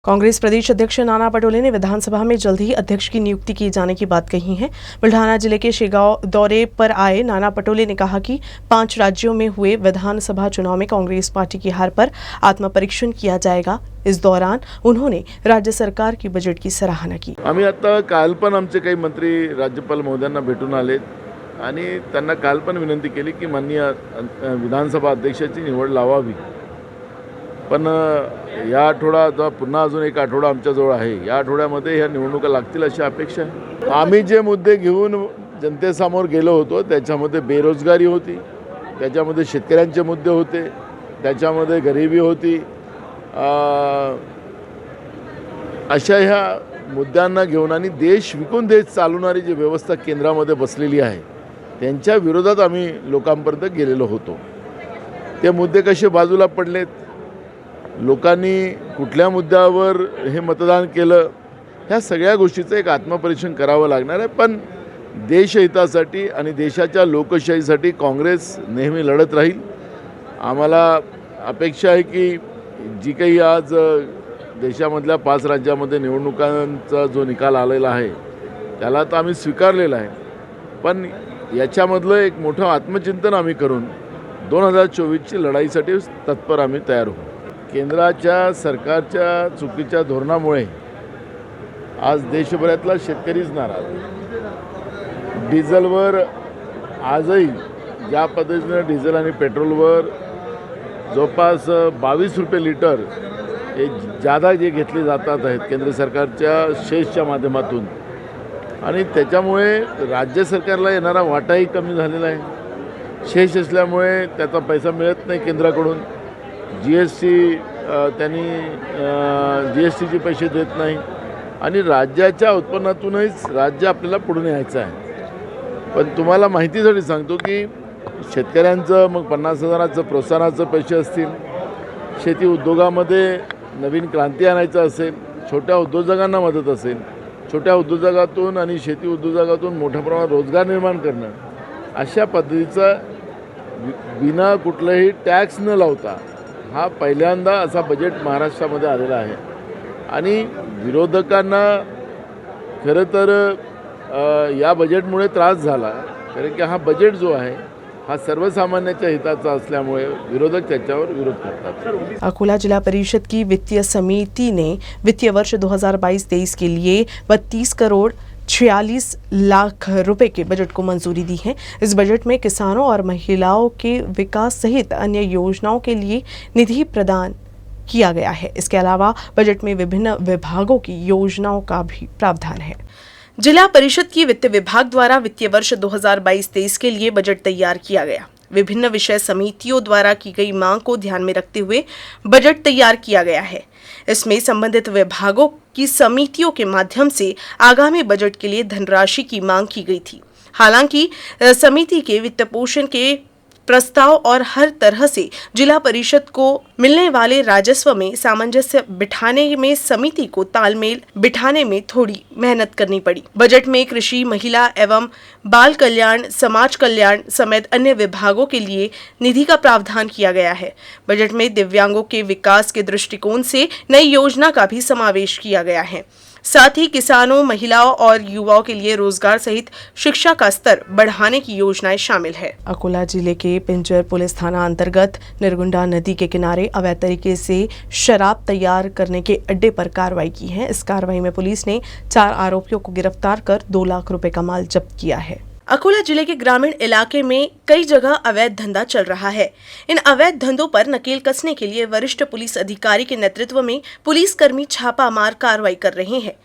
कांग्रेस प्रदेश अध्यक्ष नाना पटोले ने विधानसभा में जल्द ही अध्यक्ष की नियुक्ति किए जाने की बात कही है। बुल्ढाना जिले के शेगांव दौरे पर आए नाना पटोले ने कहा कि 5 राज्यों में हुए विधानसभा चुनाव में कांग्रेस पार्टी की हार पर आत्मपरीक्षण किया जाएगा। इस दौरान उन्होंने राज्य सरकार की बजट की सराहना की। आम्ही आता काल पण आमचे काही मंत्री राज्यपाल महोदयांना भेटून आले आणि त्यांना काल पण विनंती केली की माननीय विधानसभा अध्यक्षाची निवड लावावी, पण या आठवडा पुन्हा अजून एक आठवडा आमच्याजवळ आहे, या आठवड्यामध्ये ह्या निवडणुका लागतील अशी अपेक्षा आहे। आम्ही जे मुद्दे घेऊन जनतेसमोर गेलो होतो त्याच्यामध्ये बेरोजगारी होती, त्याच्यामध्ये शेतकऱ्यांचे मुद्दे होते, त्याच्यामध्ये गरिबी होती, अशा ह्या मुद्द्यांना घेऊन आणि देश विकून देश चालवणारी जी व्यवस्था केंद्रामध्ये बसलेली आहे त्यांच्या विरोधात आम्ही लोकांपर्यंत गेलेलो होतो। ते मुद्दे कसे बाजूला पडलेत, लोकांनी कुठल्या मुद्द्यावर हे मतदान केलं, ह्या सगळ्या गोष्टीचं एक आत्मपरीक्षण करावं लागणार आहे। पण देशहितासाठी आणि देशाच्या लोकशाहीसाठी काँग्रेस नेहमी लढत राहील। आम्हाला अपेक्षा आहे की जी काही आज देशामधल्या 5 राज्यामध्ये निवडणुकांचा जो निकाल आलेला आहे त्याला तर आम्ही स्वीकारलेला आहे, पण याच्यामधलं एक मोठं आत्मचिंतन आम्ही करून 2024ची लढाईसाठी तत्पर आम्ही तयार होऊ। केंद्राच्या सरकारच्या चुकीच्या धोरणामुळे आज देशभरातला शेतकरीच नाराज आहे। डिझेलवर आजही ज्या पद्धतीने डिझेल आणि पेट्रोलवर जवळपास 22 रुपये लिटर हे जादा जे घेतले जातात आहेत केंद्र सरकारच्या शेषच्या माध्यमातून, आणि त्याच्यामुळे राज्य सरकारला येणारा वाटाही कमी झालेला आहे। शेष असल्यामुळे त्याचा पैसा मिळत नाही केंद्राकडून, GST त्यांनी GSTचे पैसे देत नाही आणि राज्याच्या उत्पन्नातूनच राज्य आपल्याला पुढे न्यायचं आहे। पण तुम्हाला माहितीसाठी सांगतो की शेतकऱ्यांचं मग 50,000चं प्रोत्साहनाचं पैसे असतील, शेती उद्योगामध्ये नवीन क्रांती आणायचं असेल, छोट्या उद्योजकांना मदत असेल, छोट्या उद्योजकातून आणि शेती उद्योजकातून मोठ्या प्रमाणात रोजगार निर्माण करणं, अशा पद्धतीचा बिना कुठलाही टॅक्स न लावता हा पहिल्यांदा असा बजेट महाराष्ट्रामध्ये आलेला आहे। आणि विरोधकांना खरं तर या बजेटमुळे त्रास झाला, कारण की हा बजेट जो आहे हा सर्वसामान्यांच्या हिताचा असल्यामुळे विरोधक त्याच्यावर विरोध करतात। अकोला जिला परिषद की वित्तीय समिति ने वित्तीय वर्ष 2022-23 के लिए 32 करोड़ 46 लाख रुपए के बजट को मंजूरी दी है। इस बजट में किसानों और महिलाओं के विकास सहित अन्य योजनाओं के लिए निधि प्रदान किया गया है। इसके अलावा बजट में विभिन्न विभागों की योजनाओं का भी प्रावधान है। जिला परिषद की वित्त विभाग द्वारा वित्तीय वर्ष 2022-23 के लिए बजट तैयार किया गया। विभिन्न विषय समितियों द्वारा की गई मांग को ध्यान में रखते हुए बजट तैयार किया गया है। इसमें संबंधित विभागों की समितियों के माध्यम से आगामी बजट के लिए धनराशि की मांग की गई थी। हालांकि समिति के वित्त पोषण के प्रस्ताव और हर तरह से जिला परिषद को मिलने वाले राजस्व में सामंजस्य बिठाने में समिति को तालमेल बिठाने में थोड़ी मेहनत करनी पड़ी। बजट में कृषि, महिला एवं बाल कल्याण, समाज कल्याण समेत अन्य विभागों के लिए निधि का प्रावधान किया गया है। बजट में दिव्यांगों के विकास के दृष्टिकोण से नई योजना का भी समावेश किया गया है। साथ ही किसानों, महिलाओं और युवाओं के लिए रोजगार सहित शिक्षा का स्तर बढ़ाने की योजनाएं शामिल है। अकोला जिले के पिंजर पुलिस थाना अंतर्गत निरगुंडा नदी के किनारे अवैध तरीके से शराब तैयार करने के अड्डे पर कार्रवाई की है। इस कार्रवाई में पुलिस ने 4 आरोपियों को गिरफ्तार कर 2 लाख रुपए का माल जब्त किया है। अकोला जिले के ग्रामीण इलाके में कई जगह अवैध धंधा चल रहा है। इन अवैध धंधों पर नकेल कसने के लिए वरिष्ठ पुलिस अधिकारी के नेतृत्व में पुलिसकर्मी छापामार कार्रवाई कर रहे हैं।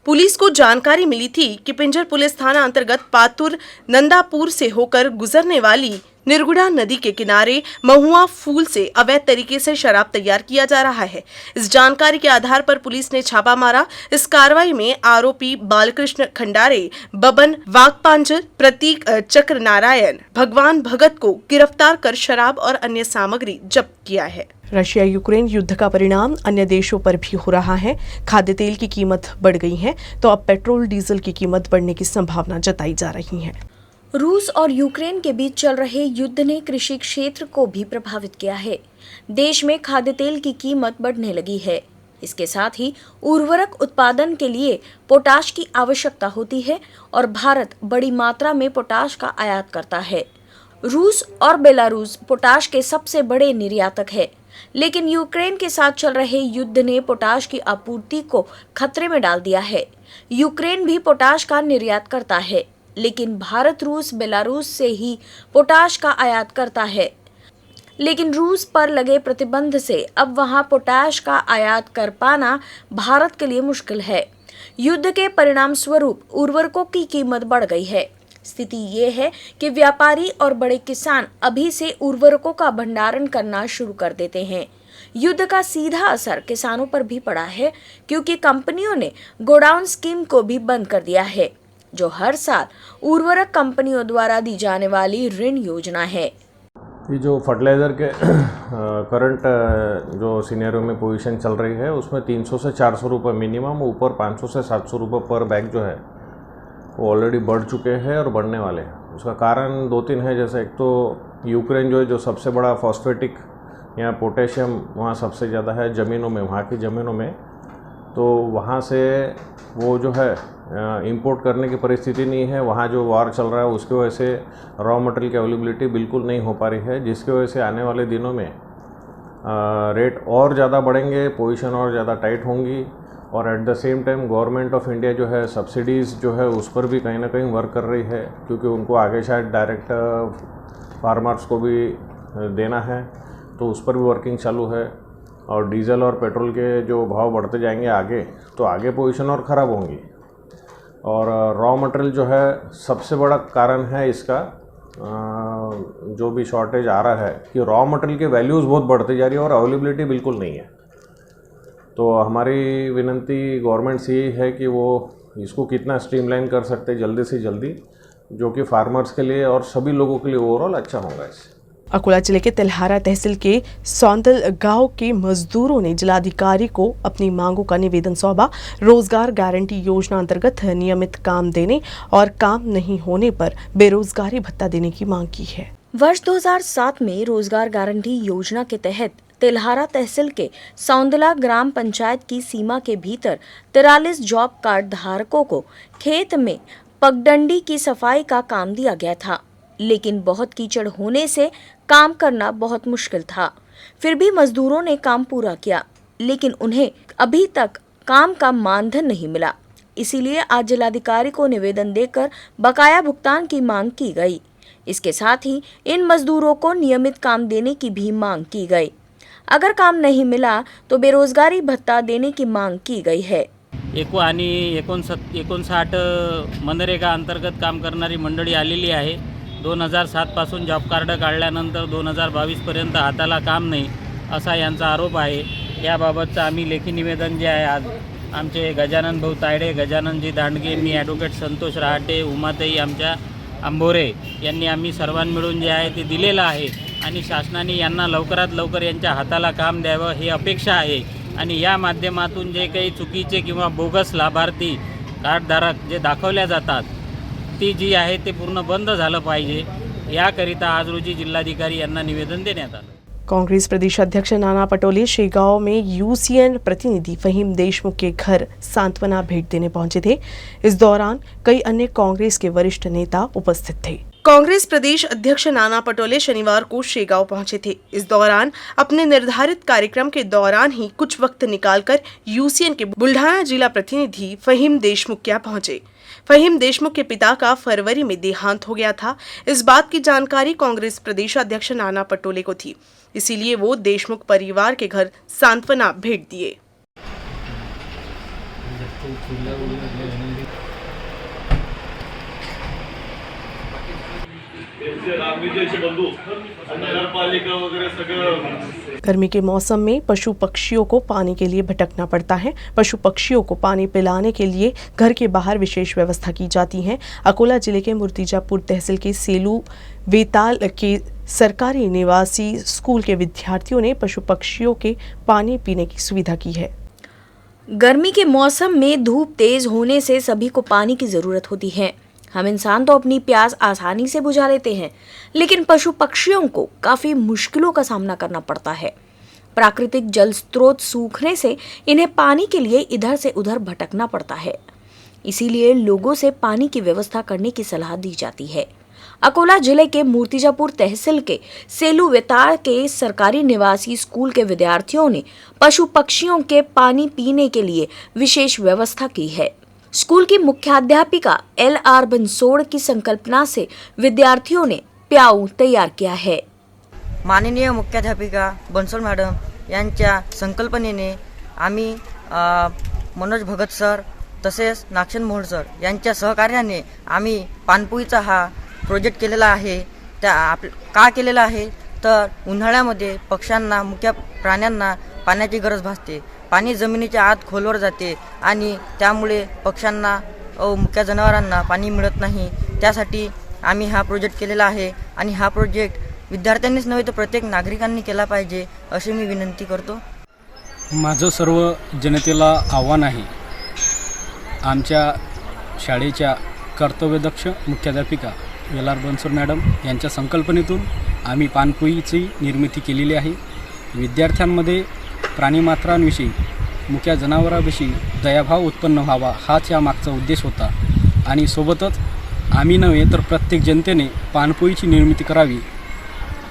पुलिस को जानकारी मिली थी कि पिंजर पुलिस थाना अंतर्गत पातुर नंदापुर से होकर गुजरने वाली निरगुड़ा नदी के किनारे महुआ फूल से अवैध तरीके से शराब तैयार किया जा रहा है। इस जानकारी के आधार पर पुलिस ने छापा मारा। इस कार्रवाई में आरोपी बालकृष्ण खंडारे, बबन वाघपांजर, प्रतीक चक्र नारायण, भगवान भगत को गिरफ्तार कर शराब और अन्य सामग्री जब्त किया है। रशिया यूक्रेन युद्ध का परिणाम अन्य देशों पर भी हो रहा है। खाद्य तेल की कीमत बढ़ गई है तो अब पेट्रोल डीजल की कीमत बढ़ने की संभावना जताई जा रही है। रूस और यूक्रेन के बीच चल रहे युद्ध ने कृषि क्षेत्र को भी प्रभावित किया है। देश में खाद्य तेल की कीमत बढ़ने लगी है। इसके साथ ही उर्वरक उत्पादन के लिए पोटाश की आवश्यकता होती है और भारत बड़ी मात्रा में पोटाश का आयात करता है। रूस और बेलारूस पोटाश के सबसे बड़े निर्यातक है, लेकिन यूक्रेन के साथ चल रहे युद्ध ने पोटाश की आपूर्ति को खतरे में डाल दिया है। यूक्रेन भी पोटाश का निर्यात करता है, लेकिन भारत रूस बेलारूस से ही पोटाश का आयात करता है। लेकिन रूस पर लगे प्रतिबंध से अब वहां पोटाश का आयात कर पाना भारत के लिए मुश्किल है। युद्ध के परिणाम स्वरूप उर्वरकों की कीमत बढ़ गई है। स्थिति ये है कि व्यापारी और बड़े किसान अभी से उर्वरकों का भंडारण करना शुरू कर देते हैं। युद्ध का सीधा असर किसानों पर भी पड़ा है, क्योंकि कंपनियों ने गोडाउन स्कीम को भी बंद कर दिया है, जो हर साल उर्वरक कंपनियों द्वारा दी जाने वाली ऋण योजना है। ये जो फर्टिलाइज़र के करंट जो सिनेरियो में पोजीशन चल रही है, उसमें 300 से 400 रुपये मिनिमम, ऊपर 500 से 700 रुपये पर बैग जो है वो ऑलरेडी बढ़ चुके हैं और बढ़ने वाले हैं। उसका कारण 2-3 है। जैसे एक तो यूक्रेन जो है, जो सबसे बड़ा फॉस्फेटिक या पोटेशियम वहाँ सबसे ज़्यादा है ज़मीनों में, वहाँ की ज़मीनों में, तो वहाँ से वो जो है इंपोर्ट करने की परिस्थिति नहीं है। वहाँ जो वार चल रहा है उसकी वजह से रॉ मटेरियल की अवेलेबिलिटी बिल्कुल नहीं हो पा रही है, जिसकी वजह से आने वाले दिनों में रेट और ज़्यादा बढ़ेंगे, पोजीशन और ज़्यादा टाइट होंगी। और at the same time government of India जो है सब्सिडीज़ जो है उस पर भी कहीं ना कहीं वर्क कर रही है, क्योंकि उनको आगे शायद डायरेक्ट फार्मर्स को भी देना है, तो उस पर भी वर्किंग चालू है। और डीजल और पेट्रोल के जो भाव बढ़ते जाएंगे आगे, तो आगे पोजीशन और ख़राब होंगी। और रॉ मटेरियल जो है सबसे बड़ा कारण है इसका, जो भी शॉर्टेज आ रहा है कि रॉ मटेरियल के वैल्यूज़ बहुत बढ़ती जा रही है और अवेलेबिलिटी बिल्कुल नहीं है। तो हमारी विनंती गवर्नमेंट से यही है कि वो इसको कितना स्ट्रीमलाइन कर सकते हैं जल्दी से जल्दी, जो कि फार्मर्स के लिए और सभी लोगों के लिए ओवरऑल अच्छा होगा इससे। अकोला जिले के तिल्हारा तहसील के सौंदल गांव के मजदूरों ने जिलाधिकारी को अपनी मांगों का निवेदन सौंपा। रोजगार गारंटी योजना अंतर्गत नियमित काम देने और काम नहीं होने पर बेरोजगारी भत्ता देने की मांग की है। वर्ष 2007 में रोजगार गारंटी योजना के तहत तिल्हारा तहसील के सौंदला ग्राम पंचायत की सीमा के भीतर 43 जॉब कार्ड धारकों को खेत में पगडंडी की सफाई का काम दिया गया था, लेकिन बहुत कीचड़ होने से काम करना बहुत मुश्किल था। फिर भी मजदूरों ने काम पूरा किया, लेकिन उन्हें अभी तक काम का मानधन नहीं मिला। इसीलिए आज जिलाधिकारी को निवेदन देकर बकाया भुगतान की मांग की गई। इसके साथ ही इन मजदूरों को नियमित काम देने की भी मांग की गई। अगर काम नहीं मिला तो बेरोजगारी भत्ता देने की मांग की गई है। 59 मनरेगा अंतर्गत काम करणारी मंडळी आलेली आहे। 2007 पासून जॉब कार्ड काढल्यानंतर 2022 पर्यंत हाताला काम नाही असा यांचा आरोप आहे। याबाबतचं आम्ही लेखी निवेदन जे आहे आज आमचे गजानन भाऊ तायडे, गजाननजी दांडगे, मी ॲडव्होकेट संतोष रहाटे, उमाताई आमच्या आंबोरे यांनी आम्ही सर्वांनी मिळून जे आहे ते दिलेलं आहे आणि शासनाने यांना लवकरात लवकर यांच्या हाताला काम द्यावं ही अपेक्षा आहे। आणि या माध्यमातून जे काही चुकीचे किंवा बोगस लाभार्थी कार्डधारक जे दाखवल्या जातात ती जी आहे ते पूर्ण बंद झालं पाहिजे, याकरिता आज रोजी जिल्हाधिकारी यांना निवेदन देण्यात आलं। कांग्रेस प्रदेश अध्यक्ष नाना पटोले शेगांव में यूसीएन प्रतिनिधि फहीम देशमुख के घर सांत्वना भेंट देने पहुंचे थे। इस दौरान कई अन्य कांग्रेस के वरिष्ठ नेता उपस्थित थे। कांग्रेस प्रदेश अध्यक्ष नाना पटोले शनिवार को शेगांव पहुंचे थे। इस दौरान अपने निर्धारित कार्यक्रम के दौरान ही कुछ वक्त निकालकर यूसीएन के बुल्ढाना जिला प्रतिनिधि फहीम देशमुख क्या पहुंचे। फहीम देशमुख के पिता का फरवरी में देहांत हो गया था। इस बात की जानकारी कांग्रेस प्रदेश अध्यक्ष नाना पटोले को थी, इसीलिए वो देशमुख परिवार के घर सांत्वना भेंट दिए। गर्मी के मौसम में पशु पक्षियों को पानी के लिए भटकना पड़ता है। पशु पक्षियों को पानी पिलाने के लिए घर के बाहर विशेष व्यवस्था की जाती है। अकोला जिले के मूर्तिजापुर तहसील के सेलू वेताल के सरकारी निवासी स्कूल के विद्यार्थियों ने पशु पक्षियों के पानी पीने की सुविधा की है। गर्मी के मौसम में धूप तेज होने से सभी को पानी की जरूरत होती है। हम इंसान तो अपनी प्यास आसानी से बुझा लेते हैं, लेकिन पशु पक्षियों को काफी मुश्किलों का सामना करना पड़ता है। प्राकृतिक जल स्रोत सूखने से इन्हें पानी के लिए इधर से उधर भटकना पड़ता है। इसीलिए लोगों से पानी की व्यवस्था करने की सलाह दी जाती है। अकोला जिले के मूर्तिजापुर तहसील के सेलू वेताड़ के सरकारी निवासी स्कूल के विद्यार्थियों ने पशु पक्षियों के पानी पीने के लिए विशेष व्यवस्था की है। स्कूल की मुख्याध्यापिका LR बंसोड़ की संकल्पना से विद्यार्थियों ने प्याऊ तैयार किया है। माननीय मुख्याध्यापिका बनसोड मॅडम यांच्या संकल्पनेने आम्ही मनोज भगत सर तसेच नागशन मोहोळ सर यांच्या सहकार्याने आम्ही पाणपोईचा हा प्रोजेक्ट केलेला आहे। का केलेला आहे तर उन्हाळ्यामध्ये पक्ष्यांना मुख्य प्राण्यांना पाण्याची गरज भासते। पाणी जमिनीच्या आत खोलवर जाते आणि त्यामुळे पक्ष्यांना मुख्य जनावरांना पाणी मिळत नाही। त्यासाठी आम्ही हा प्रोजेक्ट केलेला आहे आणि हा प्रोजेक्ट विद्यार्थ्यांनीच नव्हे तर प्रत्येक नागरिकांनी केला पाहिजे अशी मी विनंती करतो। माझं सर्व जनतेला आव्हान आहे, आमच्या शाळेच्या कर्तव्यदक्ष मुख्याध्यापिका LR बनसोड मॅडम यांच्या संकल्पनेतून आम्ही पाणपोईची निर्मिती केलेली आहे। विद्यार्थ्यांमध्ये प्राणीमात्रांविषयी मुख्य जनावरांविषयी दयाभाव उत्पन्न व्हावा हाच या मागचा उद्देश होता आणि सोबतच आम्ही नव्हे तर प्रत्येक जनतेने पाणपोईची निर्मिती करावी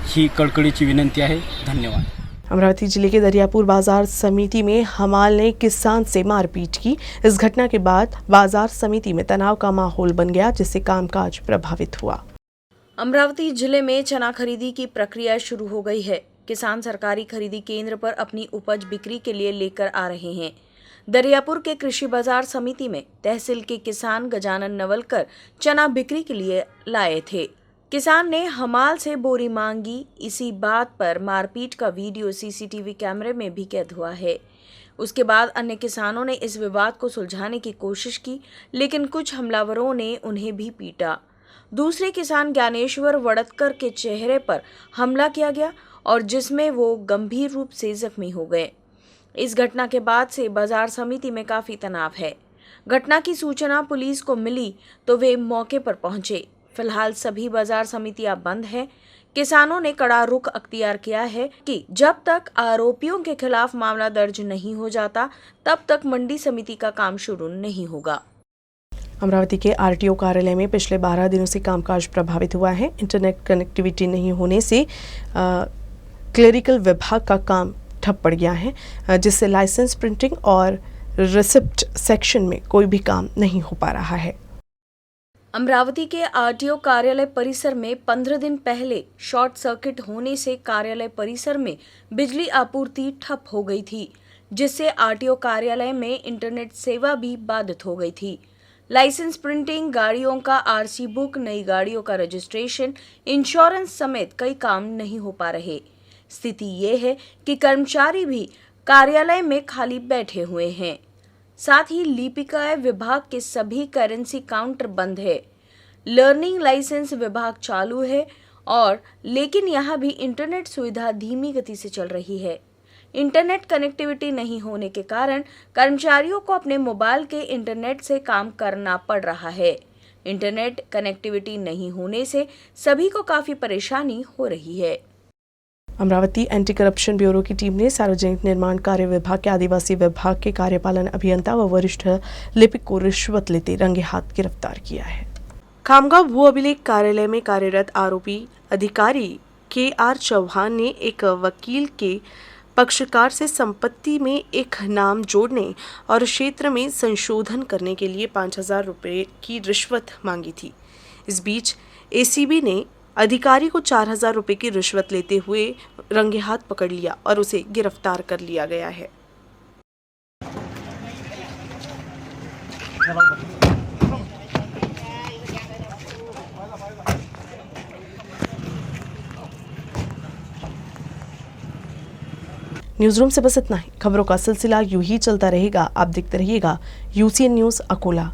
ही कळकळीची विनंती आहे। धन्यवाद। अमरावती जिले के दरियापुर बाजार समिति में हमाल ने किसान से मारपीट की। इस घटना के बाद बाजार समिति में तनाव का माहौल बन गया, जिससे कामकाज प्रभावित हुआ। अमरावती जिले में चना खरीदी की प्रक्रिया शुरू हो गई है। किसान सरकारी खरीदी केंद्र पर अपनी उपज बिक्री के लिए लेकर आ रहे हैं। दरियापुर के कृषि बाजार समिति में तहसील के किसान गजानन नवलकर चना बिक्री के लिए लाए थे। किसान ने हमाल से बोरी मांगी। इसी बात पर मारपीट का वीडियो CCTV कैमरे में भी कैद हुआ है। उसके बाद अन्य किसानों ने इस विवाद को सुलझाने की कोशिश की, लेकिन कुछ हमलावरों ने उन्हें भी पीटा। दूसरे किसान ज्ञानेश्वर वड़तकर के चेहरे पर हमला किया गया और जिसमें वो गंभीर रूप से जख्मी हो गए। इस घटना के बाद से बाजार समिति में काफी तनाव है। घटना की सूचना पुलिस को मिली तो वे मौके पर पहुंचे। फिलहाल सभी बाजार समितियां बंद हैं। किसानों ने कड़ा रुख अख्तियार किया है कि जब तक आरोपियों के खिलाफ मामला दर्ज नहीं हो जाता तब तक मंडी समिति का काम शुरू नहीं होगा। अमरावती के RTO कार्यालय में पिछले 12 दिनों से कामकाज प्रभावित हुआ है। इंटरनेट कनेक्टिविटी नहीं होने से क्लरिकल विभाग का काम ठप पड़ गया है, जिससे लाइसेंस प्रिंटिंग और रिसिप्ट सेक्शन में कोई भी काम नहीं हो पा रहा है। अमरावती के RTO कार्यालय परिसर में 15 दिन पहले शॉर्ट सर्किट होने से कार्यालय परिसर में बिजली आपूर्ति ठप हो गई थी, जिससे RTO कार्यालय में इंटरनेट सेवा भी बाधित हो गई थी। लाइसेंस प्रिंटिंग, गाड़ियों का RC बुक, नई गाड़ियों का रजिस्ट्रेशन, इंश्योरेंस समेत कई काम नहीं हो पा रहे। स्थिति ये है कि कर्मचारी भी कार्यालय में खाली बैठे हुए हैं। साथ ही लिपिकाय विभाग के सभी करेंसी काउंटर बंद है। लर्निंग लाइसेंस विभाग चालू है और लेकिन यहाँ भी इंटरनेट सुविधा धीमी गति से चल रही है। इंटरनेट कनेक्टिविटी नहीं होने के कारण कर्मचारियों को अपने मोबाइल के इंटरनेट से काम करना पड़ रहा है। इंटरनेट कनेक्टिविटी नहीं होने से सभी को काफी परेशानी हो रही है। अमरावती एंटी करप्शन ब्यूरो की टीम ने सार्वजनिक निर्माण कार्य विभाग के आदिवासी विभाग के कार्यपालन अभियंता व वरिष्ठ लिपिक को रिश्वत लेते रंगे हाथ गिरफ्तार किया है। खामगांव भू अभिलेख कार्यालय में कार्यरत आरोपी अधिकारी KR चौहान ने एक वकील के पक्षकार से संपत्ति में एक नाम जोड़ने और क्षेत्र में संशोधन करने के लिए 5,000 रुपये की रिश्वत मांगी थी। इस बीच ACB ने अधिकारी को 4,000 रुपये की रिश्वत लेते हुए रंगे हाथ पकड़ लिया और उसे गिरफ्तार कर लिया गया है। न्यूज़ रूम से बस इतना ही। खबरों का सिलसिला यूं ही चलता रहेगा। आप देखते रहिएगा UCN न्यूज़ अकोला।